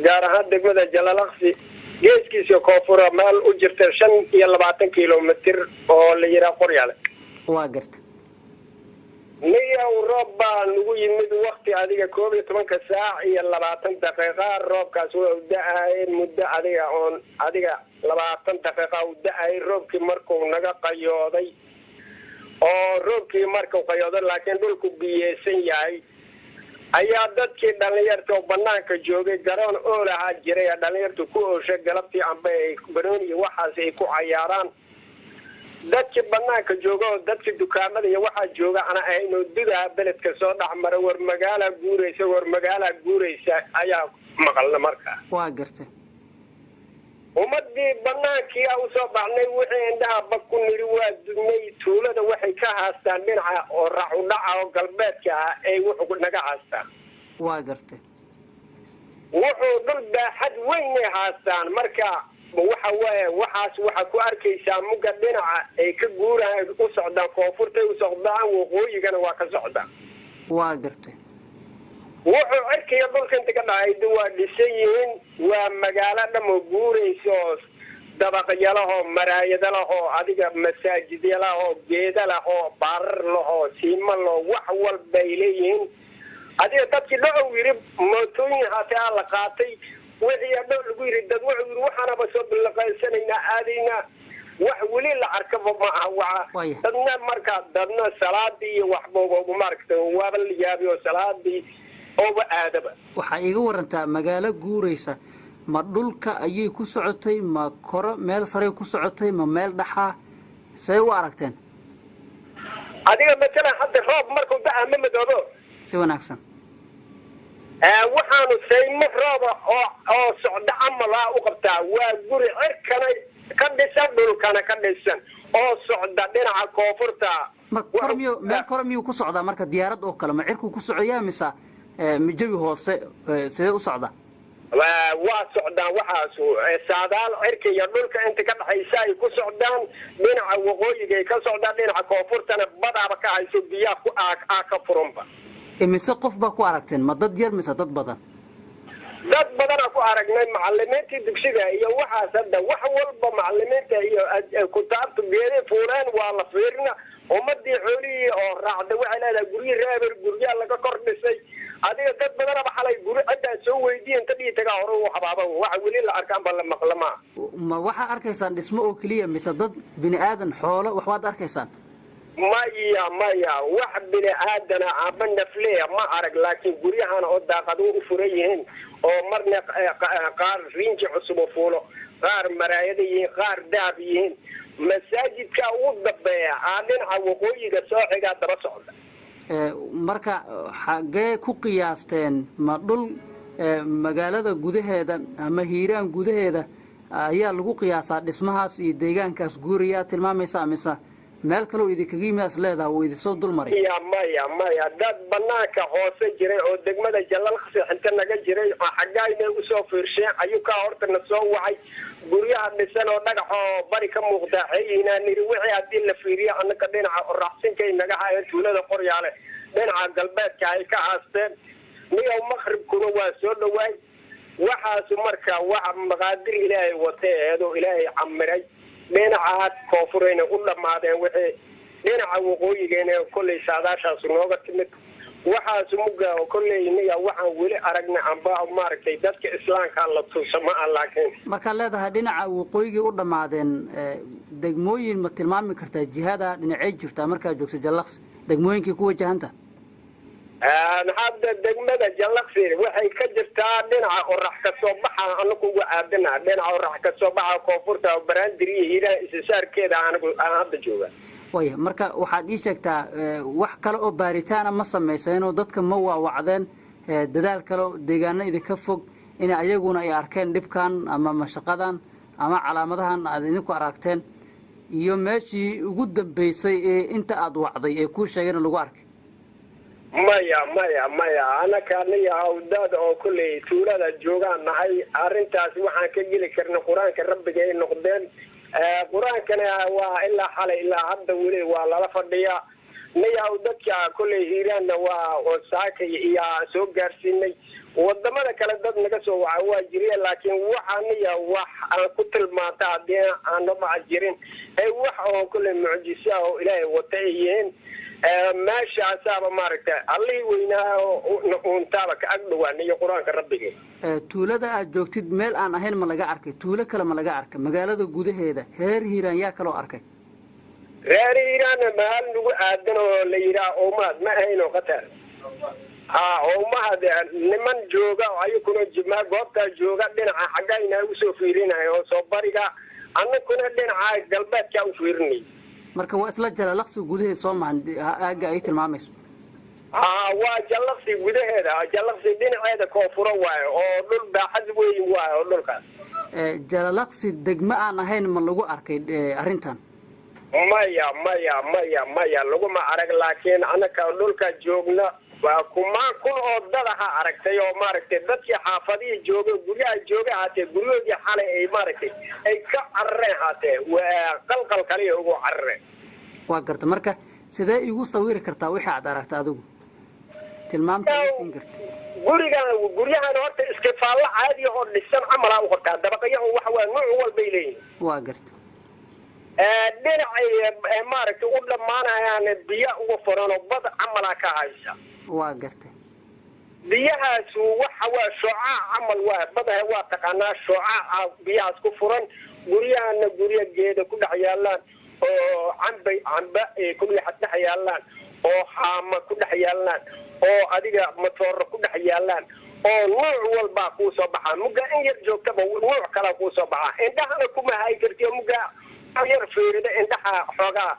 gaar ahaan degmada Jalalaqsi geeskiisa koonfura meel u jirta 25 kiiloomitir oo la yiraahdo Qoryaale waa garta niya roob baa nagu yimid waqti adiga 12 saac iyo 20 daqiiqo roobkaas oo da'ay muddo adiga 20 daqiiqo oo da'ay roobkii markuu naga qayooday oo roobkii markuu qayooday laakiin dhulku biyeysan yahay ayaa dadkii dhalinyarta banaanka joogay garoon oo lahaa jiray dhalinyartu ku ooshay galabtii amba ay barooni waxaas ay ku cayaaraan dadkii banaanka jooga oo dadkii dukaamada iyo waxa jooga ana aynu dudaa beledka soo dhaxmara war magaala guureysa ayaa maqalna markaa waa gartay umadii banaankii u soo baxnay wixii indhaha bad ku niri waa dudnay tuulada waxay ka haastaan dhinaca oo raac u dhaca oo galbeedka ah ay wuxuu naga haastaan waa gartay wuxuu dhul baaxad weyn ay haastaan marka waxa waaye waxaas waxa ku arkaysaa muga dhinaca ay ka guuraan u socdaan koonfurta u socdaan waqooyigana waa ka socdaan waa gartay wuxuu arkaya dhulka inta ka dhacay waa dhisayiin waa magaalo dhamo guurayso dabaqyalaho maraayadalaho adiga masaajidalaho geedalaho baararlaho siimalo wax walba ay leeyihiin adiga dadkii dhacow yiri mootooyin hataa la qaatay wixii dhow lagu yiri dad wuxuu yiri waxaana ba soo bilaqaysanayna aadayna wax wali la arkaba ma aha dadna salaadii iyo waxba markay waaba la yaabiyo salaadii oo aadaba waxa iga warantaa magaalo guureysa ma dhulka ayay ku socotay ma koro meel sare ku socotay ma meel dhaxa say u aragteen adiga mesela hadda roob markuu dhaca ma madoobo si wanaagsan waxaanu saymo roob oo socda amala u qabtaa waa guri cirkana ka dhisan dhulkana ka dhisan oo socda dhinaca koonfurta kormiyo ku socda marka diyaarad oo kale ma cirku ku socdaa mise mijawi hoose sidee u socda waa socdaan waxaas saadaal cirka iyo dhulka inta ka dhaxaysa ay ku socdaan dhinaca waqooyiga ay ka socdaan dhinaca koonfurtana badaaba ka hayso biyaha ku ka furunba imise qof baa ku aragteen ma dad yar mise dad badan ku aragnay macallimiintii dugsiga iyo waxaas hadda wax walba macallimiinta iyo kutaabta geeday fuulaan waa la fiirina ummadii xoolihii oo raacda waxay leedahay guryo reeber guryaa laga kor dhisay adiga dad badanaba xalay guri ciddaa soo weydiiyeen inta dhiitagaa hore u habaaba waxa weli la arkaan ba la maqlamaa ma waxaa arkaysaan dhismo oo keliya mise dad bini aadan xoolo waxbaad arkaysaan maya wax bini aadana aba nafleya ma arag laakiin guryahan oo daaqadu u furan yihiin oo marna qaar rinji cusub u fuulo qaar maraayada yihiin qaar daab yihiin masaajidka ugu dambeeya dhinaca waqooyiga soo xigaa daba socda marka xagee ku qiyaasteen ma dhul magaalada gudaheeda ama hiiraan gudaheeda ayaa lagu qiyaasaa dhismahaas iyo deegaankaas guuriyaa tilmaamaysaa mise meel kale oo idinkaga yimaas leedaha wuu idinsoo dul maray maya dad banaanka hoose jiray oo degmada Jalalaqsi inta naga jiray xaggaayna u soo fiirsheen ayuu ka hortana soo wacay guryaha dhisan oo dhagax oo bari ka muuqda hayina niri wixii hadii la fiiriyo annaka dhinaca raacsinkay naga hayo tuulada Qoryaale dhinaca galbeedka ay ka haasteen niyow maqribkuna waa soo dhawaay waxaas marka waxa maqaadir Ilaahay wateedo Ilaahay camiray dhinaca koonfureyna u dhamaadeen wixii dhinaca waqooyigeena kulay saadaashaas nooga timid waxaas muga kulay niya waxaan weli aragnay amba maartay dadka islaamka la tusama laakiin marka leedahay dhinaca waqooyiga u dhamaadeen degmooyin ma tilmaami kartaa jihada dhinacay jirta marka joogto Jalalaqsi degmooyinkii ku wajahanta hadda degmada Jalalaqsi waxay ka jirtaa dhinaca orax ka soo baxa anagu uga aadana dhinaca orax ka soo baxa koonfurta Baraandiriye hiiraan isaarkeeda anagu hadda jooga way marka waxaad ii sheegtaa wax kale oo baaritaan ma sameeyeen dadka ma waawacdeen dadaal kale deegaanada idinka fog in ayaguna ay arkeen dhibkan ama mashaqadan ama calaamadahan aad idinku aragteen iyo meeshii ugu dambeysay inta aad wacday ee ku sheegeen lagu arkay maya anaka niya hawdada oo kulay tuulada joogaan nahay arintaas waxaan ka geli karnaa quraanka rabbiga ay noqdeen quraankana waa ilaa xalay ilaa hadda weli waa lala fadhiyaa niya dadka kulay hiiraanna waa saaka iyo soo gaarsiinay wadamada kale dad naga soo waca waa jireen laakiin waxaaniya wax aan ku tilmaanta haddii aan ma jirin ay wax oo kule mucjiso oo ilaahay wata yihiin meeshaasaaba maaragtay allihii weynaa uuntaaba ka agdhowaan iyo qur-aanka rabbiga tuulada aad joogtid meel aan ahayn ma laga arkay tuulo kale ma laga arkay magaalada gudaheeda reer hiiraan yaa kaloo arkay reer hiiraanna maal nagu aadan oo la yidhaah oomaad ma ahayn oo qatar oomaad niman jooga ayakuna jimaa goobtaa jooga dhinaca xaggayna usoo fiirinayo oo soo bariga annakuna dhinaca galbeedkaa u fiirinay marka waa isla jalalaqsi gudaheeda soo mahan aaga ay tilmaamayso waa jallaqsi gudaheeda jallaqsi dhinaceeda koonfuro waayo oo dhul baaxad weyn waayo oo dhulkaas jalalaqsi degmo aan ahayn ma lagu arkay arrintan maya laguma arag laakiin annaka dhulka joogna waa kumaan kun oo dad aha aragtay oo maaragtay dadkii xaafadihii jooga guryaha jooga haatee guryahoodii xalay ay maaragtay ay ka carareen haatee waa qalqal kaliya ugu carareen waa garta marka sidee igu sawiri kartaa wixii aad aragta adigu tilmaamta siin karta guryahan horta iskifaallo caadi oo dhisan camalaa u qortaa dabaqayahu waxa waa nooc walbay leeyihin waa garta dhinacay maaragtay u dhammaanayaan biyo uga furan oo bad camalaa ka haysa waa gartay biyahaas waxa waa shooca camal waa badaha waa taqaanaa shooca biyahaas ku furan guryahana guryo geeda ku dhex yaalaan oo camba ku dhex yaalaan oo haama ku dhex yaalaan oo adiga matooro ku dhex yaalaan oo nooc walbaa kuu soo baxaa mugga in yar joogtaba nooc kalaa kuu soo baxaa indhahana kuma hay kartiyo mugga yar fiirida indhaha xoogaa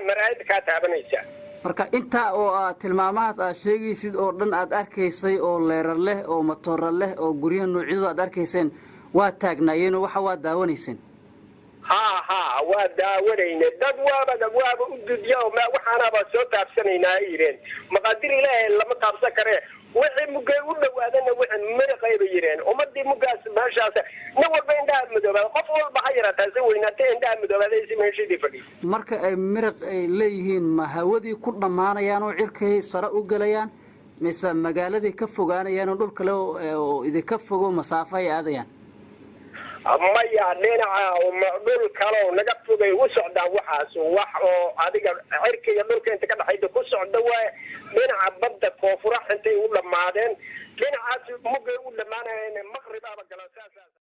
maraayada kaa taabanaysa marka intaa oo tilmaamahaas aad sheegaysid oo dhan aad arkaysay oo leerar leh oo matoora leh oo guryaha noocyadu aad arkayseen waa taagnaayeen oo waxa waa daawanayseen waa daawanayna dad waaba u dudiya oo waxaanaba soo taabsanaynaa ay yidheen maqaadir ilaahay lama taabsan karee wixii mugay u dhawaadana wixii miraqayba yidheen ummadii muggaas meeshaas nin walba indhaha madoobaada qof walba ha yarataa si weynaatay indhaha madoobaada si meeshadii fadhiisa marka ay miraq ay leeyihiin ma hawadii ku dhammaanayaan oo cirkay sare u gelayaan mise magaaladii ka fogaanayaan oo dhul kale oo idinka fogo masaafo ay aadayaan maya dhinaca dhul kaleo naga fogay u socdaan waxaas wax oo adiga cirka iyo dhulka inta ka dhexayda ku socda waaye dhinaca badda koonfura intay u dhammaadeen dhinacaas mugay u dhammaanayeen maqribaaba galan saas